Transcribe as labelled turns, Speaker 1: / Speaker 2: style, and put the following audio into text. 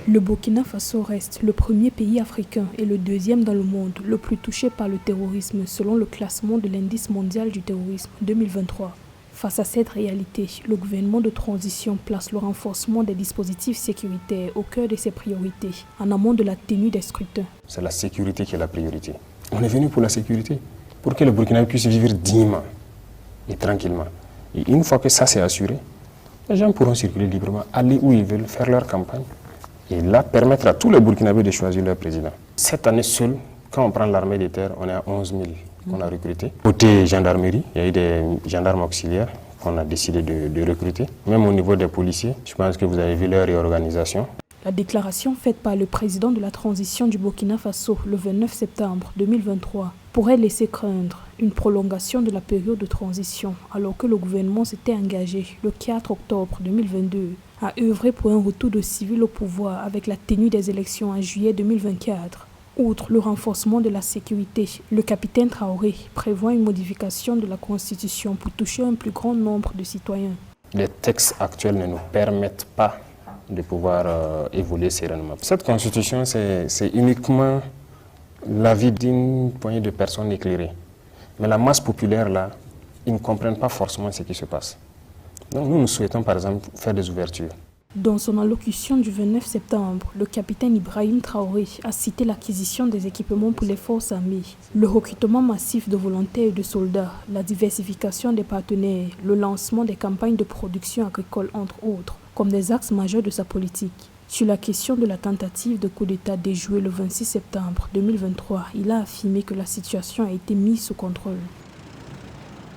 Speaker 1: Le Burkina Faso reste le premier pays africain et le deuxième dans le monde le plus touché par le terrorisme selon le classement de l'indice mondial du terrorisme 2023. Face à cette réalité, le gouvernement de transition place le renforcement des dispositifs sécuritaires au cœur de ses priorités, en amont de la tenue des scrutins.
Speaker 2: C'est la sécurité qui est la priorité. On est venu pour la sécurité, pour que le Burkina puisse vivre dignement et tranquillement. Et une fois que ça c'est assuré, les gens pourront circuler librement, aller où ils veulent, faire leur campagne. Et là, permettre à tous les Burkinabés de choisir leur président. Cette année seule, quand on prend l'armée des terres, on est à 11 000 qu'on a recrutés. Côté gendarmerie, il y a eu des gendarmes auxiliaires qu'on a décidé de recruter. Même au niveau des policiers, je pense que vous avez vu leur réorganisation.
Speaker 1: La déclaration faite par le président de la transition du Burkina Faso le 29 septembre 2023 pourrait laisser craindre une prolongation de la période de transition alors que le gouvernement s'était engagé le 4 octobre 2022 à œuvrer pour un retour de civils au pouvoir avec la tenue des élections en juillet 2024. Outre le renforcement de la sécurité, le capitaine Traoré prévoit une modification de la Constitution pour toucher un plus grand nombre de citoyens.
Speaker 2: Les textes actuels ne nous permettent pas de pouvoir évoluer sereinement. Cette constitution, c'est uniquement l'avis d'une poignée de personnes éclairées. Mais la masse populaire, là, ils ne comprennent pas forcément ce qui se passe. Donc nous souhaitons, par exemple, faire des ouvertures.
Speaker 1: Dans son allocution du 29 septembre, le capitaine Ibrahim Traoré a cité l'acquisition des équipements pour les forces armées, le recrutement massif de volontaires et de soldats, la diversification des partenaires, le lancement des campagnes de production agricole, entre autres, comme des axes majeurs de sa politique. Sur la question de la tentative de coup d'État déjouée le 26 septembre 2023, il a affirmé que la situation a été mise sous contrôle.